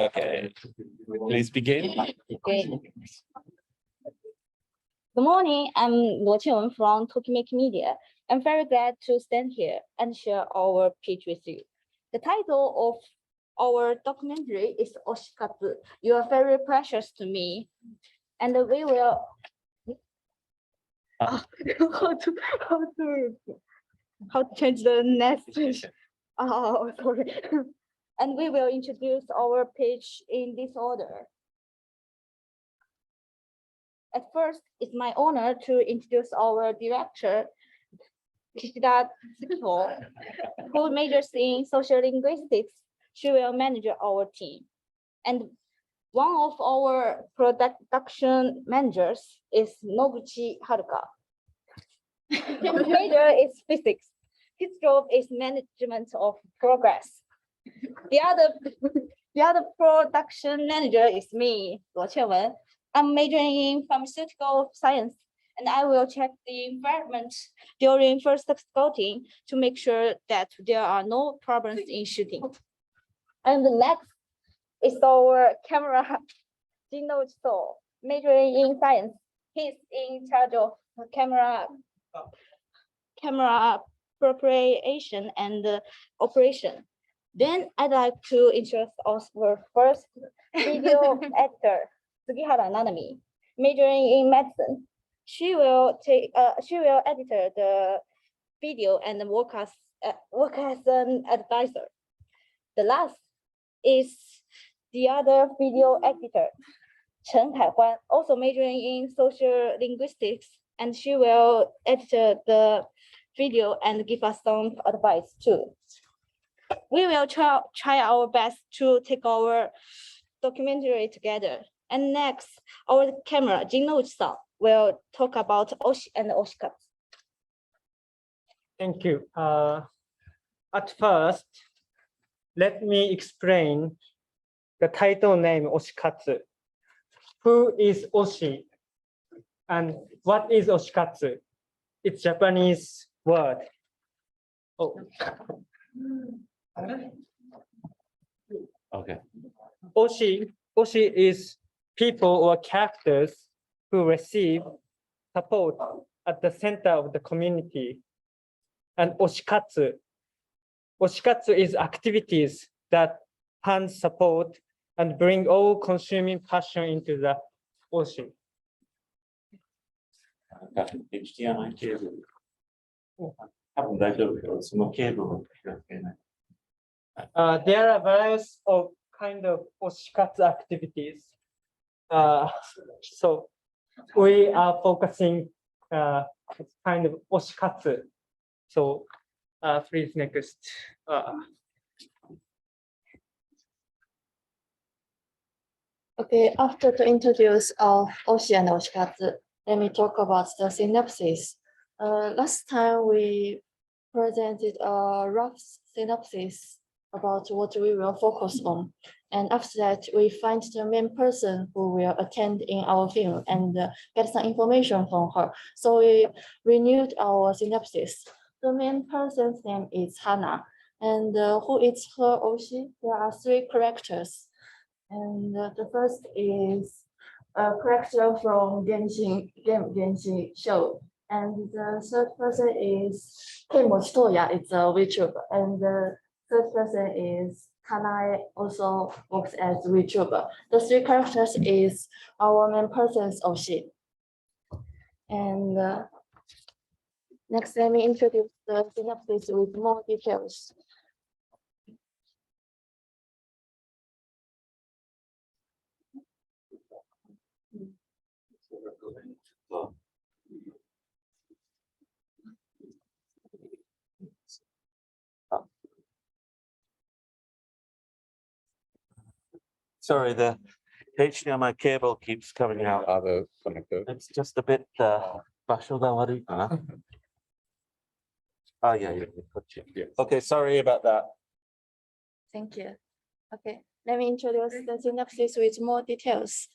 Okay, please begin. Okay. Good morning, I'm Luo Qiwen from Tokimeki Media. I'm very glad to stand here and share our pitch with you. The title of our documentary is Oshikatsu. You are very precious to me. And we will how to change the next. Oh, sorry. And we will introduce our pitch in this order. At first, it's my honor to introduce our director, Kishida Tsukiho, who majors in social linguistics. She will manage our team. And one of our production managers is Noguchi Haruka. His major is physics. His job is management of progress. The other production manager is me, Luo Qiwen. I'm majoring in pharmaceutical science, and I will check the environment during first scouting to make sure that there are no problems in shooting. And the next is our camera, Jino So, majoring in science. He's in charge of camera preparation and operation. Then I'd like to introduce our first video editor, Sugihara Nanami, majoring in medicine. She will edit the video and work as an advisor. The last is the other video editor, Chen Taihuan, also majoring in social linguistics, and she will edit the video and give us some advice too. We will try our best to take our documentary together. And next, our camera, Jin-no-uchi-san, will talk about Oshi and Oshikatsu. Thank you. At first, let me explain the title name Oshikatsu. Who is Oshi and what is Oshikatsu? It's Japanese word. Oh. Okay. Oshi is people or characters who receive support at the center of the community. And Oshikatsu is activities that hand support and bring all consuming passion into the Oshi. HDMI ケーブル。多分大丈夫よ。そのケーブルを開けない。There are various of kind of Oshikatsu activities. So we are focusing kind of Oshikatsu. So please next. Okay, after to introduce Oshi and Oshikatsu, let me talk about the synopsis. Last time we presented a rough synopsis about what we will focus on. And after that, we find the main person who will attend in our film and get some information from her. So we renewed our synopsis. The main person's name is Hana. And who is her Oshi? There are three characters. And the first is a character from Genshin show. And the third person is Keimochi Toya, it's a VTuber. And the third person is Kanae, also works as VTuber. The three characters is our main persons of Oshi. And next, let me introduce the synopsis with more details. Sorry, the HDMI cable keeps coming out. Other connector. It's just a bit 場所が悪いかな。Oh, yeah. Okay, sorry about that. Thank you. Okay, let me introduce the synopsis with more details.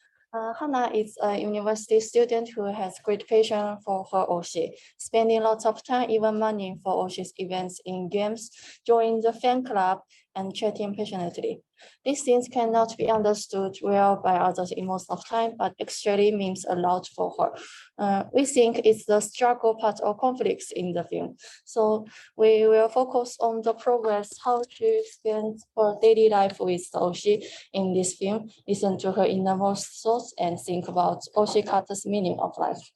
Hana is a university student who has great passion for her Oshi, spending lots of time, even money for Oshi's events in games, join the fan club, and chatting passionately. These things cannot be understood well by others in most of time, but actually means a lot for her. We think it's the struggle part or conflicts in the film. So we will focus on the progress, how she spends her daily life with Oshi in this film, listen to her innermost thoughts, and think about Oshikazu's meaning of life.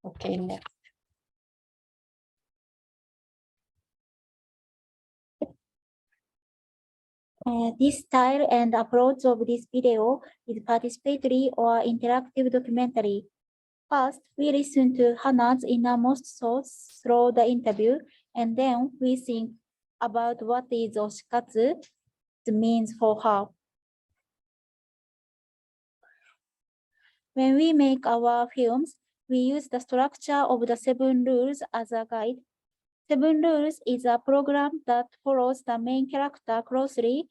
Okay, next. This style and approach of this video is participatory or interactive documentary. First, we listen to Hana's innermost thoughts through the interview, and then we think about what is Oshikatsu means for her. When we make our films, we use the structure of the 7 rules as a guide. 7 rules is a program that follows the main character closely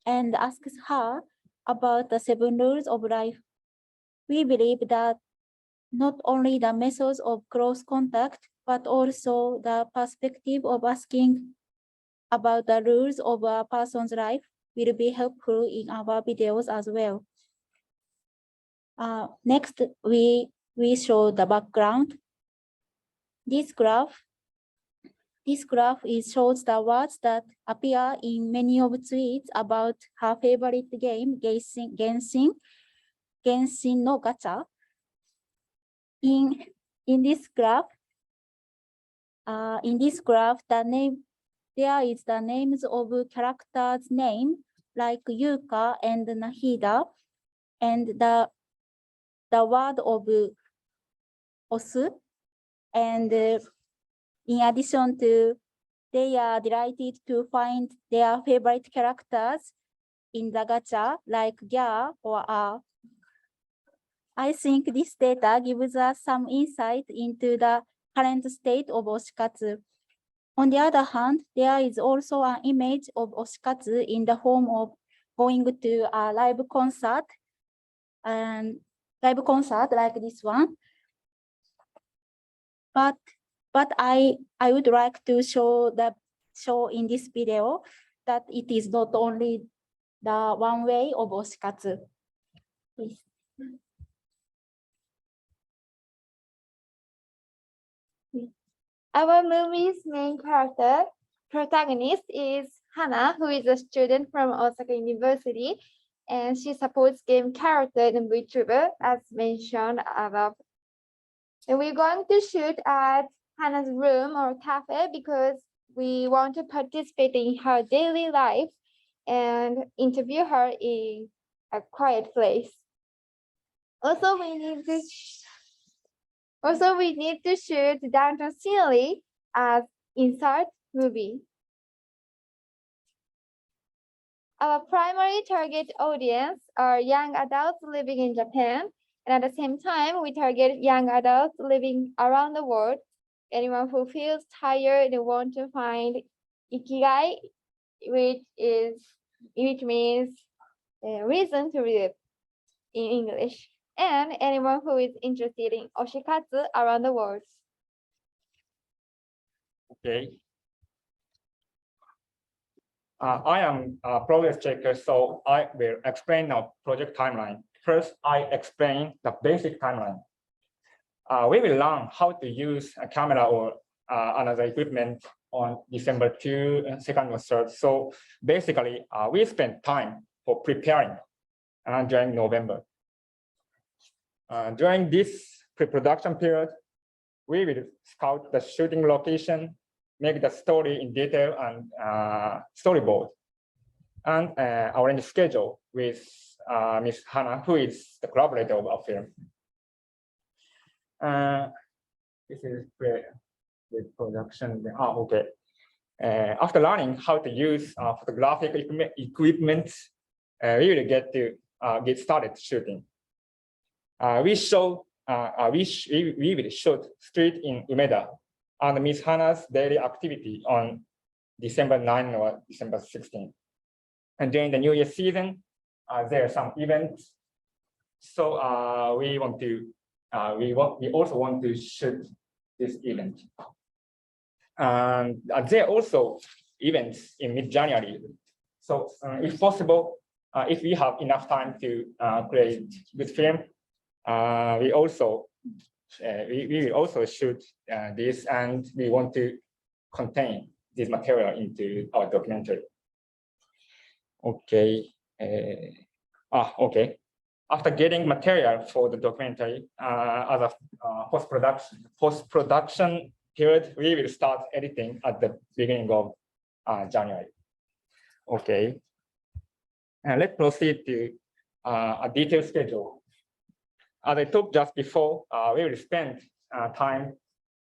and asks her about the 7 rules of life. We believe that not only the methods of close contact, but also the perspective of asking about the rules of a person's life will be helpful in our videos as well. Next, we show the background. This graph shows the words that appear in many of tweets about her favorite game, Genshin no Gacha. In this graph, there is the names of characters' name like Yuka and Nahida, and the word of Osu, and in addition to, they are delighted to find their favorite characters in the gacha like Gya or A. I think this data gives us some insight into the current state of Oshikatsu. On the other hand, there is also an image of Oshikatsu in the form of going to a live concert like this one. But I would like to show in this video that it is not only the one way of Oshikatsu. Please. Our movie's main protagonist is Hana, who is a student from Osaka University, and she supports game character and VTuber as mentioned above. And we're going to shoot at Hana's room or cafe because we want to participate in her daily life and interview her in a quiet place. Also, we need to shoot downtown scenery as insert movie. Our primary target audience are young adults living in Japan, and at the same time, we target young adults living around the world, anyone who feels tired and want to find ikigai, which means reason to live in English, and anyone who is interested in Oshikatsu around the world. Okay. I am a progress checker, so I will explain our project timeline. First, I explain the basic timeline. We will learn how to use a camera or another equipment on December 2, 2nd or 3rd. So basically, we spend time for preparing during November. During this pre-production period, we will scout the shooting location, make the story in detail and storyboard, and arrange schedule with Ms. Hana, who is the collaborator of our film. This is with production. Okay. After learning how to use photographic equipment, we will get started shooting. We will shoot street in Umeda and Ms. Hana's daily activity on December 9 or December 16. And during the New Year season, there are some events. So we also want to shoot this event. And there are also events in mid-January. So if possible, if we have enough time to create good film, we also we will also shoot this, and we want to contain this material into our documentary. Okay. Okay. After getting material for the documentary, as a post-production period, we will start editing at the beginning of January. Okay. And let's proceed to a detailed schedule. As I talked just before, we will spend time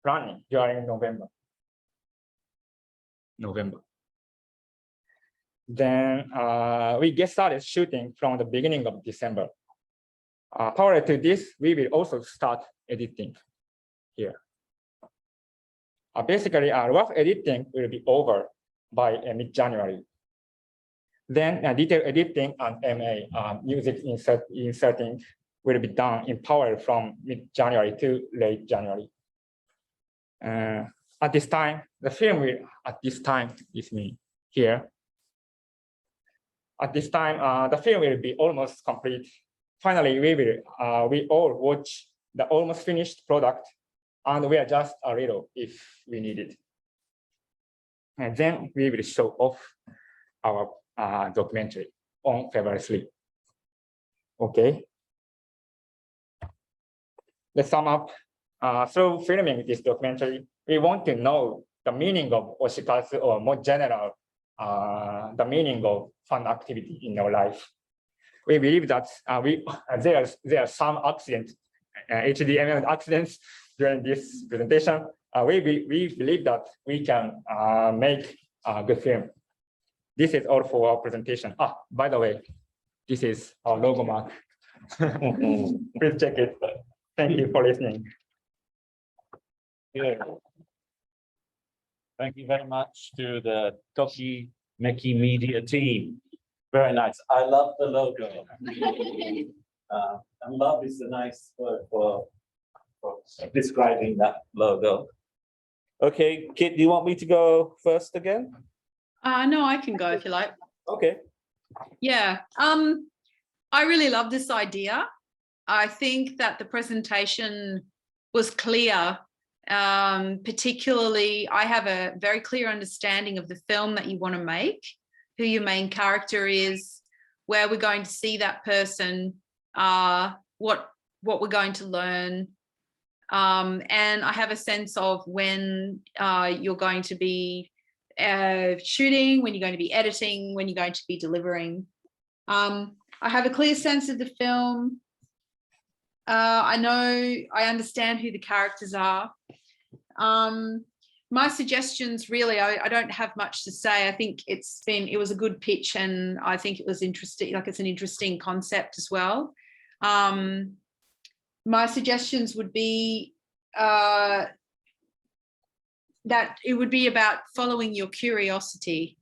planning during November. Then we get started shooting from the beginning of December. Parallel to this, we will also start editing here. Basically, rough editing will be over by mid-January. Then detailed editing and MA, music inserting, will be done in parallel from mid-January to late January. At this time, the film will, is me here. At this time, the film will be almost complete. Finally, we all watch the almost finished product, and we adjust a little if we need it. And then we will show off our documentary on February 3. Okay. Let's sum up. Through filming this documentary, we want to know the meaning of oshikatsu, or more general, the meaning of fun activity in our life. We believe that there are some accidents, HDMI accidents during this presentation. We believe that we can make a good film. This is all for our presentation. By the way, this is our logo mark. Please check it. Thank you for listening. Good. Thank you very much to the Tokimeki Media team. Very nice. I love the logo. And love is a nice word for describing that logo. Okay, Kit, do you want me to go first again? No, I can go if you like. Okay. Yeah, I really love this idea. I think that the presentation was clear. Particularly, I have a very clear understanding of the film that you want to make, who your main character is, where we're going to see that person, what we're going to learn. And I have a sense of when you're going to be shooting, when you're going to be editing, when you're going to be delivering. I have a clear sense of the film. I understand who the characters are. My suggestions, really, I don't have much to say. I think it was a good pitch, and I think it was interesting, like it's an interesting concept as well. My suggestions would be that it would be about following your curiosity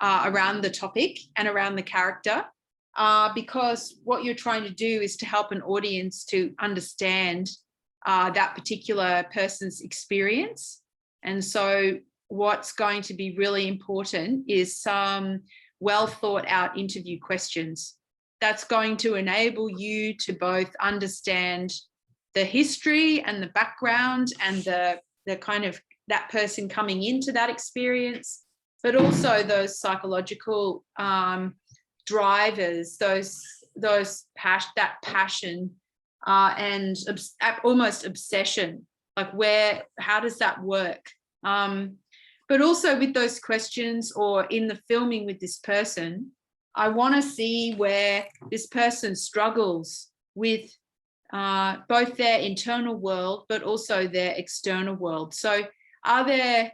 around the topic and around the character, because what you're trying to do is to help an audience to understand that particular person's experience. And so what's going to be really important is some well thought out interview questions that's going to enable you to both understand the history and the background and the kind of that person coming into that experience, but also those psychological drivers, that passion and almost obsession, like how does that work? But also with those questions, or in the filming with this person, I want to see where this person struggles with both their internal world, but also their external world. So are there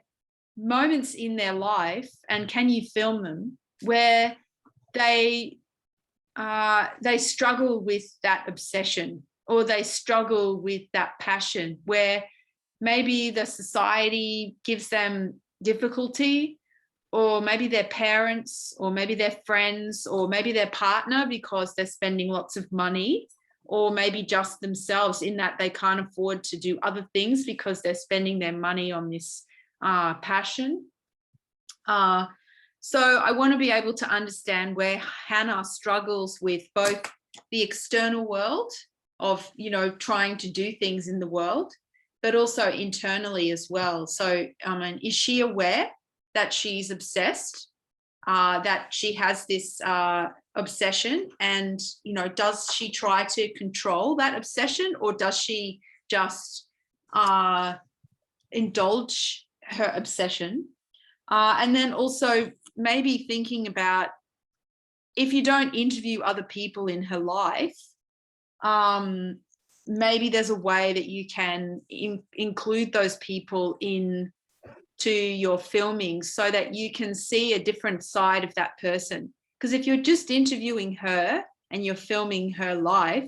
moments in their life, and can you film them, where they struggle with that obsession, or they struggle with that passion, where maybe the society gives them difficulty, or maybe their parents, or maybe their friends, or maybe their partner, because they're spending lots of money, or maybe just themselves, in that they can't afford to do other things because they're spending their money on this passion. So I want to be able to understand where Hannah struggles with both the external world of, you know, trying to do things in the world, but also internally as well. So, is she aware that she's obsessed, that she has this obsession, and, you know, does she try to control that obsession, or does she just indulge her obsession? And then also maybe thinking about, if you don't interview other people in her life, maybe there's a way that you can include those people into your filming so that you can see a different side of that person. Because if you're just interviewing her and you're filming her life,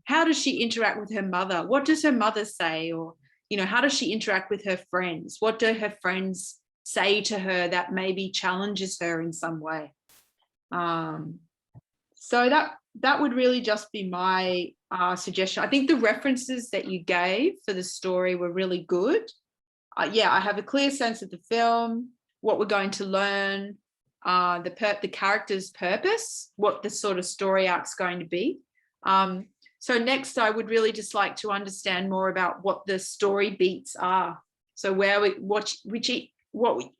how does she interact with her mother? What does her mother say? Or, you know, how does she interact with her friends? What do her friends say to her that maybe challenges her in some way? So that would really just be my suggestion. I think the references that you gave for the story were really good. Yeah, I have a clear sense of the film, what we're going to learn, the character's purpose, what the sort of story arc's going to be. So next, I would really just like to understand more about what the story beats are. So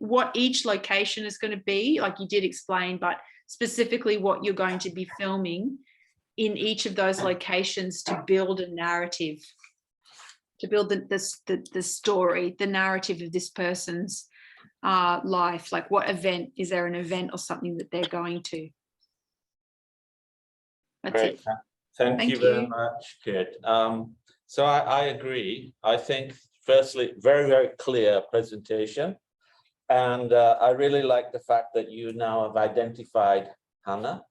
what each location is going to be, like you did explain, but specifically what you're going to be filming in each of those locations to build a narrative, to build the story, the narrative of this person's life. Like, what event, is there an event or something that they're going to? That's Great. it. Thank you very much, Kit. So I agree. I think, firstly, very, very clear presentation. And I really like the fact that you now have identified Hannah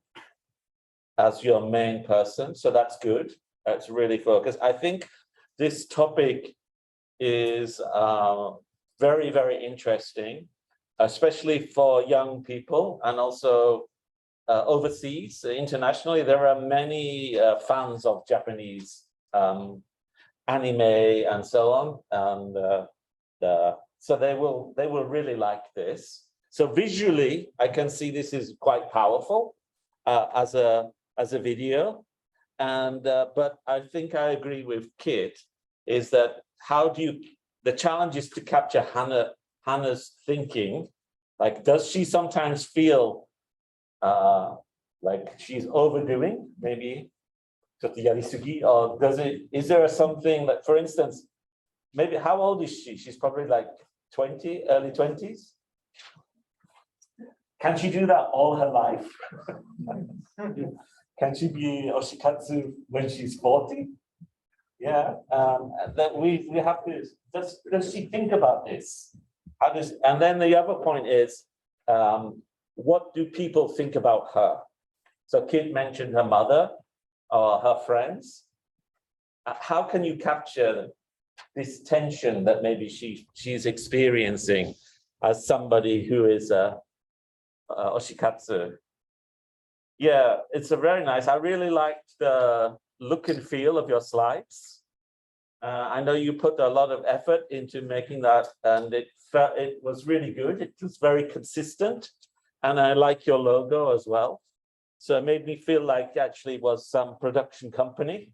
as your main person. So that's good. That's really focused. I think this topic is very, very interesting, especially for young people, and also overseas, internationally. There are many fans of Japanese anime and so on. And so they will really like this. So visually, I can see this is quite powerful as a video. And but I think I agree with Kit, is that the challenge is to capture Hannah's thinking. Like, does she sometimes feel like she's overdoing, maybe, or is there something that, for instance, maybe, how old is she? She's probably like 20, early 20s. Can she do that all her life? Can she be Oshikatsu when she's 40? Yeah, that we have to, does she think about this? And then the other point is, what do people think about her? So Kit mentioned her mother or her friends. How can you capture this tension that maybe she's experiencing as somebody who is Oshikatsu? Yeah, it's a very nice. I really liked the look and feel of your slides. I know you put a lot of effort into making that, and it was really good. It was very consistent, and I like your logo as well. So it made me feel like actually it was some production company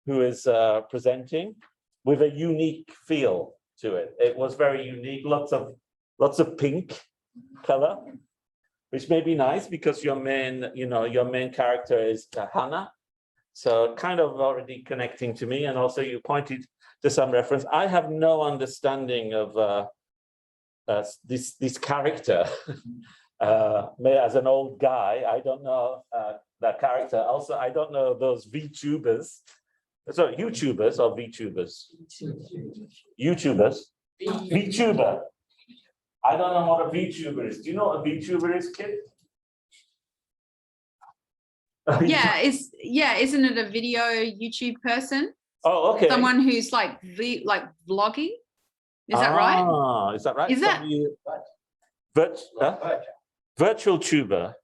who is presenting with a unique feel to it. It was very unique. Lots of pink color, which may be nice because your main character is Hannah. So kind of already connecting to me, and also you pointed to some reference. I have no understanding of this character. As an old guy, I don't know that character. Also, I don't know those VTubers. So YouTubers or VTubers? YouTubers. VTuber. I don't know what a VTuber is. Do you know what a VTuber is, Kit? Yeah, isn't it a video YouTube person? Oh, okay. Someone who's like vlogging. Is that right? Is that right? Is that virtual tuber?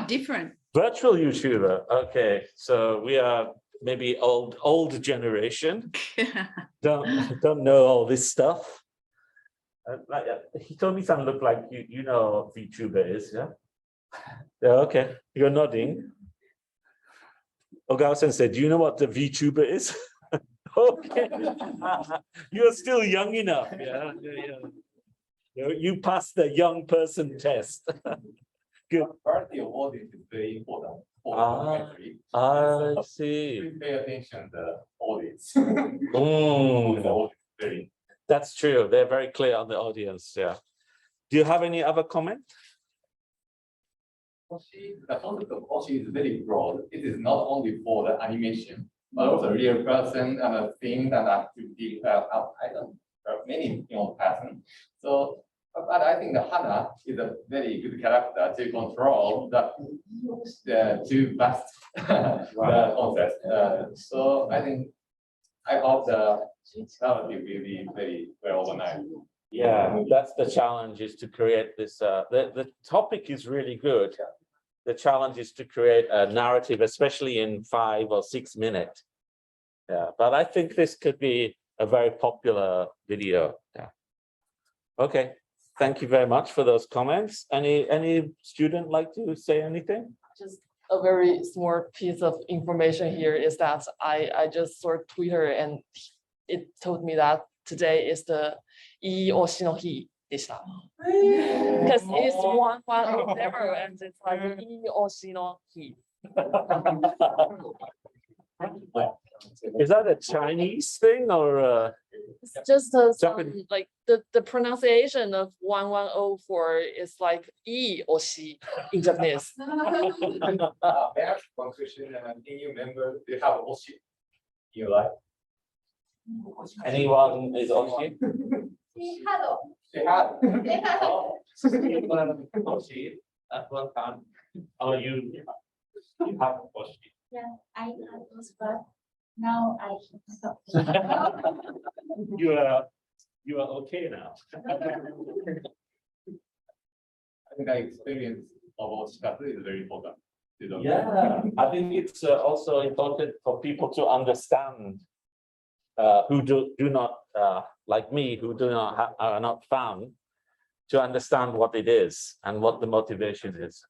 Different. Virtual YouTuber. Okay, so we are maybe old generation. Don't know all this stuff. He told me something looked like you know what VTuber is, yeah? Yeah, okay, you're nodding. Ogawa said, do you know what the VTuber is? Okay, you're still young enough, yeah. You passed the young person test. Good. Variety of audience is very important for Ah, documentary. I So see. please pay attention to the audience. Mm, The audience is very. that's true. They're very clear on the audience, yeah. Do you have any other comment? The concept of Oshi is very broad. It is not only for the animation, but also real person and a thing and activity. I don't many person. So, but I think the Hana is a very good character to control the two vast the concept. So I hope the narrative will be very well organized. Yeah, that's the challenge, is to create this, the topic is really good. The challenge is to create a narrative, especially in 5 or 6 minutes. Yeah, but I think this could be a very popular video. Yeah. Okay, thank you very much for those comments. Any student like to say anything? Just a very small piece of information here is that I just saw Twitter and it told me that today is the Ii Oshi no Hi. Because it's one of never and it's like Ii Oshi no Hi. Is that a Chinese thing or? It's just a Japanese. like the pronunciation of 1104 is like Ii Oshi in Japanese. May I ask one question? Can you remember, do you have Oshi in your life? Anyone is Oshi? She had. Oh, Oshi at one time. Oh, you have Oshi. Yeah, I had those, but now I stop. You are okay now. I think the experience of Oshikatsu is very important. Yeah, I think it's also important for people to understand who do not like me, who are not found, to understand what it is and what the motivation is.